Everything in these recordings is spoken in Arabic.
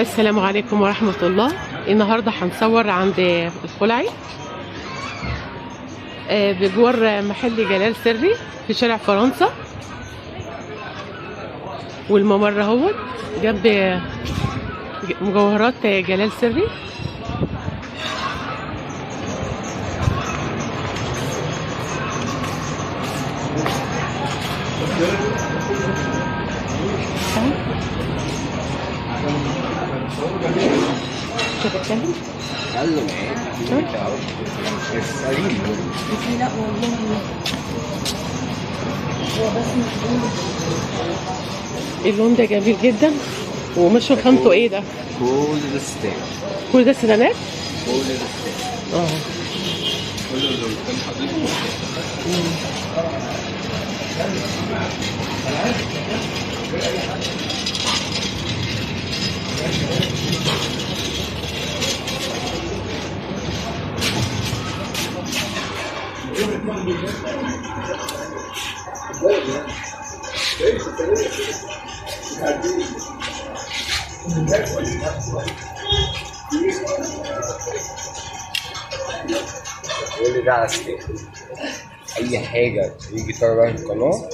السلام عليكم ورحمة الله. النهاردة هنصور عند الخلعي بجوار محل جلال سري في شارع فرنسا، والممر اهوت جنب مجوهرات جلال سري. شوف اتكلم. اتكلم عادي بس قريب. لا والله هو بس مش اللون ده جميل جدا، ومش خامته ايه ده؟ كل ده ستان. كل ده سيدانات؟ كل ده ستان. اه. كل اللي قدام حضرتك كل ده على ستان. اي حاجه يجي تبع القناه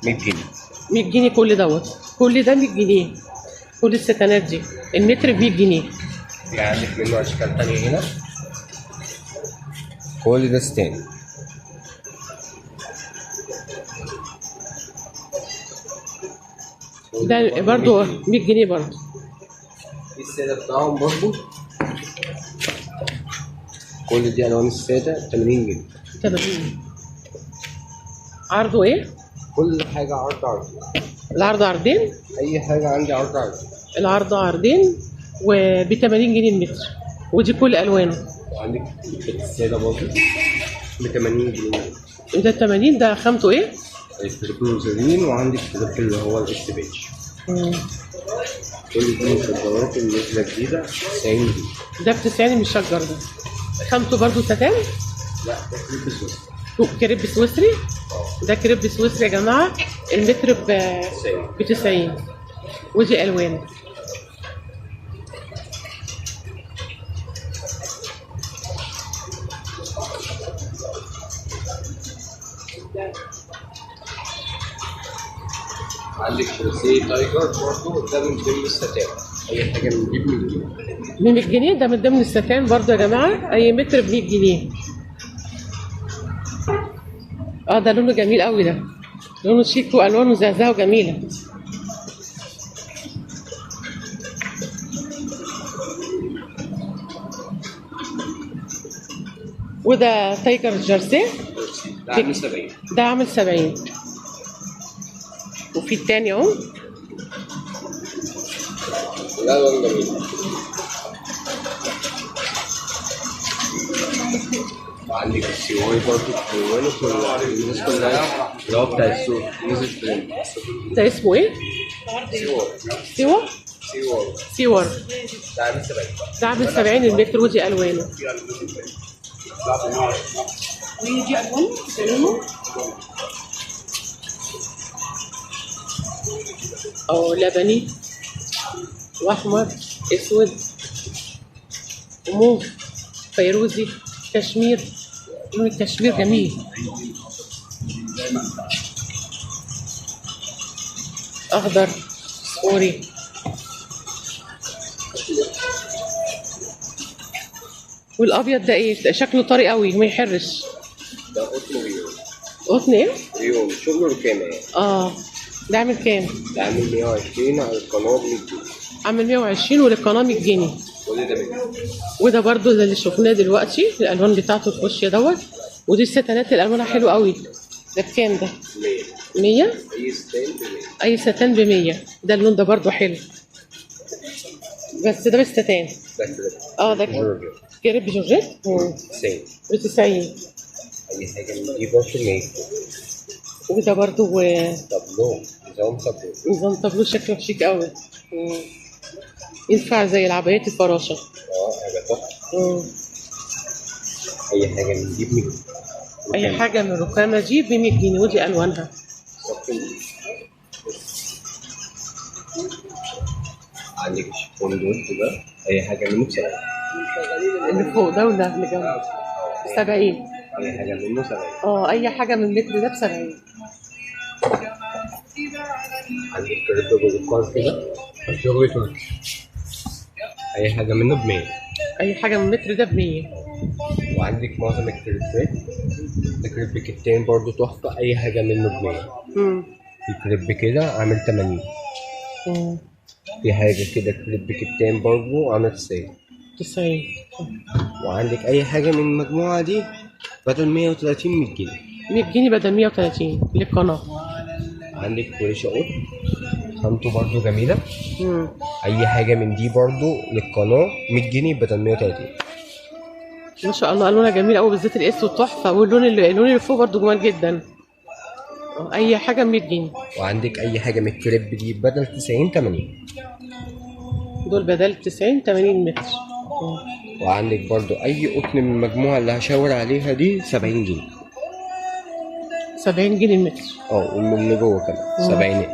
100 جنيه. 100 جنيه كل دوت، كل ده 100 جنيه. كل الستانات دي المتر ب 100 جنيه. في عندك منه اشكال تانية هنا. كل ده ستان. ده برضو 100 جنيه برضو. في السادة بتاعهم برضو. كل دي الوان السادة 80 جنيه. 80. عرضه ايه؟ كل حاجة عرض. العرض عرضين؟ أي حاجة عندي عرض. العرض عرضين وب 80 جنيه المتر، ودي كل الوانه. وعندك السادة برضو ب 80 جنيه. ده 80. ده خامته ايه؟ التريبل روزالين، وعندك التريبل اللي هو الاس بيتش. كل دي مشجرات اللي نازلة جديدة 90 جنيه. ده ب 90 مشجر. ده خامته برضو ستان؟ لا ده كريب سويسري. كريب سويسري؟ ده كريب سويسري يا جماعة. المتر ب 90، ودي ألوان. عندك كروسيه تايجر برضو، ده من ضمن الستان. أي حاجة من دي ب 100 جنيه. ب 100 جنيه. ده من ضمن الستان برضو يا جماعة. أي متر ب 100 جنيه. ده لونه جميل قوي. ده لونه شيك والوانه زهزهه وجميله. وده تايجر جارسيه. ده عامل 70. ده عامل 70. وفي التاني اهو. لا والله جميل. وعندك السيواي برضه الوانه كلها الناس كلها اللي هو بتاع السوق نزل ترند. ده اسمه ايه؟ سيواي. سيور. سيواي. سيور. ده عامل 70. ده عامل 70 المتر، ودي الوانه. ويجي ألوان زينه. لبني واحمر اسود وموف فيروزي كشمير. لون الكشمير جميل. اخضر سوري. والابيض ده ايه؟ شكله طري قوي ما يحرش. ده قطن ريون. قطن ايه؟ ريون شغله ركامة يعني. ده عامل كام؟ ده عامل 120 على القناة ب 100 جنيه. عامل 120 وللقناه 100 جنيه. كل ده منه. وده برضو اللي شفناه دلوقتي الالوان بتاعته الخش دوت. ودي الستانات الالوانها حلوه قوي. ده بكام ده؟ 100. 100. أي ستان ب 100. اي ستان ب 100. ده اللون ده برضو حلو، بس ده بالستان. ده كده. ده كريب جورجيت 90. ب 90. أي حاجة من دي برضه 100. وده برضو طابلو. نظام طابلو. نظام طابلو شكله شيك قوي. ينفع زي العبايات الفراشه. حاجة تحفة. أي حاجة من دي ب 100 جنيه. اي حاجه من الرخامه دي ب 100 جنيه، ودي الوانها. عندك الشيفون دول كده اي حاجه منه ب70. اللي فوق ده وده اللي جنبه 70. اي حاجه منه 70. اي حاجه من المتر ده ب70. عندك كريب بالكار كده شغل تركي، اي حاجه منه ب100. اي حاجه من المتر ده ب100. وعندك معظم الكريبات الكريب كتان برضو تحفه، اي حاجه منه ب100. الكريب كده عامل 80. في حاجه كده كريب كتان برضو عامل 90. وعندك اي حاجه من المجموعه دي بدل 130 100 جنيه. 100 جنيه بدل 130 للقناه. عندك كوريشة قط خامته برضو جميلة. مم. أي حاجة من دي برضو للقناة 100 جنيه بدل 130. ما شاء الله الوانها جميله قوي، بالذات الاسود تحفه، واللون اللي فوق برضو جمال جدا. اي حاجه 100 جنيه. وعندك أي حاجة من الكريب دي بدل 90 80. دول بدل 90 80 متر. وعندك برضو أي قطن من المجموعة اللي هشاور عليها دي 70 جنيه. 70 جنيه المتر. ومن اللي جوه كمان 70.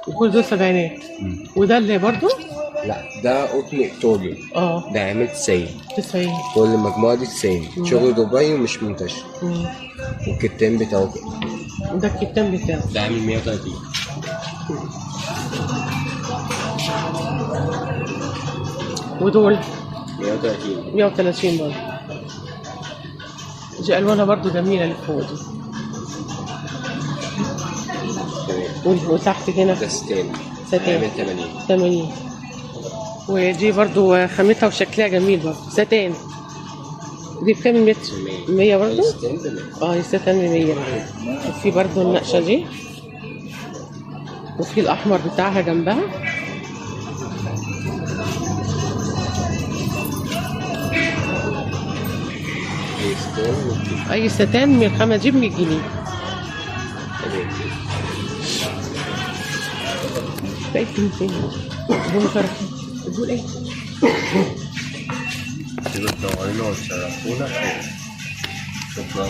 وكل دول 70. وده اللي برضو لا ده قطن إيطالي. ده عامل 90. كل المجموعة دي 90. شغل دبي ومش منتشر. والكتان بتاعه كده. ده الكتان بتاعه ده عامل 130. ودول 130. 130 برضه. دي الوانها برضه جميله اللي فوق دي. وتحت هنا ده ستان ستان عامل 80. 80. ودي برضه خامتها وشكلها جميل برضه ستان. دي بكام المتر؟ 100 برضه؟ الستان ب 100. وفي برضه النقشه دي، وفي الاحمر بتاعها جنبها. اي ستان من الخامه دي ب 100 جنيه. بقيت فين؟ دول فرحين. دول ايه؟ تقدروا تدوروا وتشرفونا. شكرا.